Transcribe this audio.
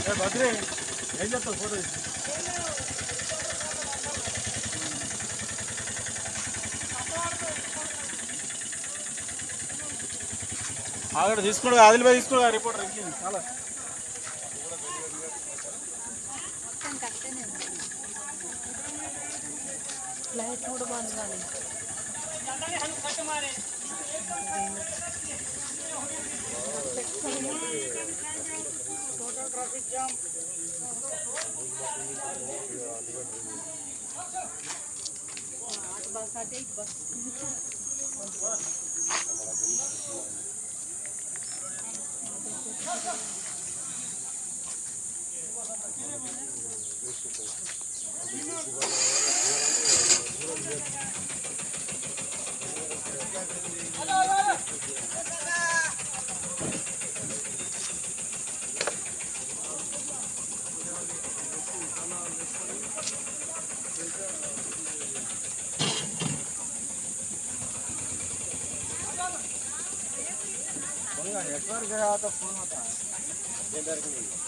बकरे ఏం చేస్తావు ఫోటో ఆగడ తీసుకుడు ఆదిలిపోయి తీసుకుడు రిపోర్టర్ చాలా లైట్ కూడా బంద్ కాలేదు ट्रैफिक जाम बस आते बस नेटवर्क गया तो फोन होता है।